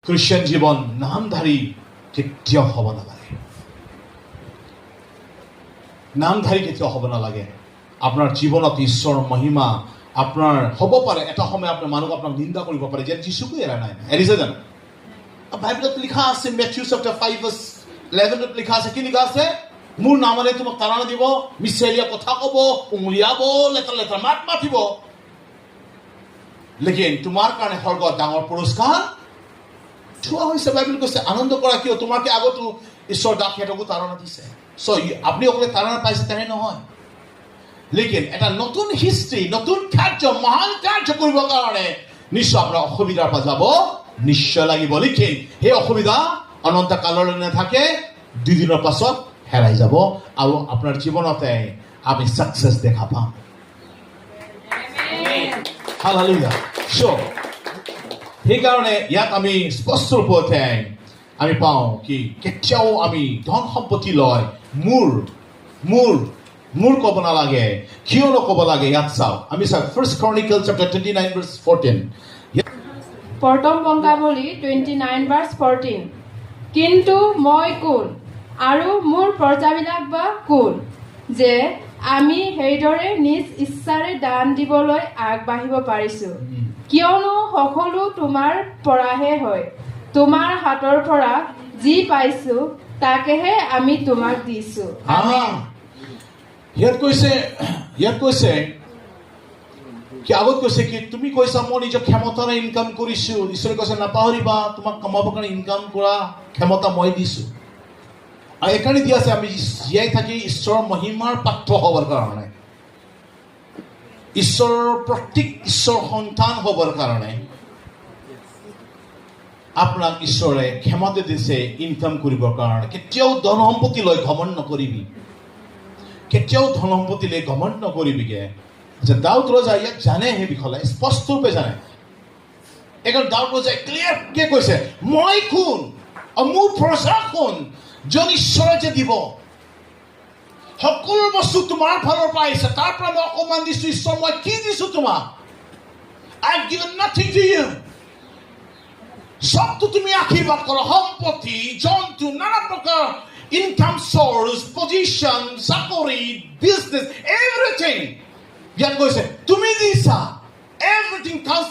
Christian জীৱন নামধাৰী কেতিয়াও হ'ব নালাগে। নামধাৰী কেতিয়াও হ'ব নালাগে। আপোনাৰ জীৱনত ঈশ্বৰৰ মহিমা আপোনাৰ হ'ব পাৰে। এটা সময় আপোনাৰ মানুহ আপোনাক নিন্দা কৰিব পাৰে, যে যীশুকো এৰা নাই, এৰিছে জানো? বাইবেলত লিখা আছে, মেথিউ চেপ্টাৰ 5:11 লিখা আছে, কি লিখা আছে? মোৰ নামেৰে তোমাক তাৰণা দিব, মিছলীয়া কথা ক'ব, উমলিয়াব, লেতেৰা লেতেৰা মাত মাতিব, লেকিন তোমাৰ কাৰণে স্বৰ্গত ডাঙৰ পুৰস্কাৰ থোৱা হৈছে। বাইবেল কৈছে আনন্দ কৰা, কিয় তোমাকে আগতো ঈশ্বৰ দাস সিহঁতকো তাৰণা দিছে। আপুনি অকলে তাৰণা পাইছে তেনে নহয়, লেকিন এটা নতুন হিষ্ট্ৰী, নতুন কাৰ্য, মহান কাৰ্য কৰিবৰ কাৰণে নিশ্চয় আপোনাৰ অসুবিধাৰ পৰা যাব নিশ্চয় লাগিব। লেকিন সেই অসুবিধা অনন্ত কাললৈ নাথাকে, 2 দিনৰ পাছত হেৰাই যাব আৰু আপোনাৰ জীৱনতে আমি সাকসেস দেখা পাম। হালেলুয়া। সেইকাৰণে ইয়াক আমি স্পষ্ট ৰূপতে আমি পাওঁ কি কেতিয়াও আমি ধন সম্পত্তি লয় মোৰ ক'ব নালাগে, কিয়নো ক'ব লাগে। ইয়াত চাওঁ, আমি চাওঁ 1 Chronicles chapter 29:14। প্ৰথম বংশাৱলী 29:14। কিন্তু মই কোন আৰু মোৰ প্ৰজাবিলাক বা কোন, যে আমি সেইদৰে নিজ ইচ্ছাৰে দান দিবলৈ আগবাঢ়িব পাৰিছো? কিয়নো সকলো তোমাৰ পৰাহে হয়, তোমাৰ হাতৰ পৰা যি পাইছো তাকেহে আমি তোমাক দিছো। ইয়াত কৈছে কি, আগত কৈছে কি তুমি কৈছা মই নিজৰ ক্ষমতাৰে ইনকাম কৰিছো। ঈশ্বৰে কৈছে নাপাহৰিবা, তোমাক কমাবৰ কাৰণে ইনকাম কৰা ক্ষমতা মই দিছো। আৰু এইকাৰণে দিয়া আছে আমি জীয়াই থাকি ঈশ্বৰৰ মহিমাৰ পাত্ৰ হ'বৰ কাৰণে, ঈশ্বৰৰ প্ৰত্যেক ঈশ্বৰ সন্তান হ'বৰ কাৰণে আপোনাক ঈশ্বৰে ক্ষমতা দিছে ইনকাম কৰিবৰ কাৰণে। কেতিয়াও ধন সম্পত্তি লৈ ঘমণ্ড নকৰিবি, কেতিয়াও ধন সম্পত্তি লৈ ঘমণ্ড নকৰিবিগে। যে দাউদ ৰজা ইয়াক জানে, সেই বিষয়ে স্পষ্ট ৰূপে জানে। এইকাৰণে দাউদ ৰজাই ক্লিয়াৰকে কৈছে, মই কোন আৰু মোৰ প্ৰজা কোন, যোন ঈশ্বৰে যে দিব সকলো বস্তু তোমাৰ ফালৰ পৰা আহিছে, তাৰ পৰা মই অকমান দিছো। ঈশ্বৰ মই কি দিছো তোমাক? I've given nothing to you. সবটো তুমি আশীৰ্বাদ কৰা, সম্পত্তি, জন্তু, নানা প্ৰকাৰ ইনকাম সোৰ্স, পজিশন, চাকৰি, বিজনেস, এভৰিথিং। ইয়াত কৈছে তুমি দিছা, এভৰিথিং কাউন্স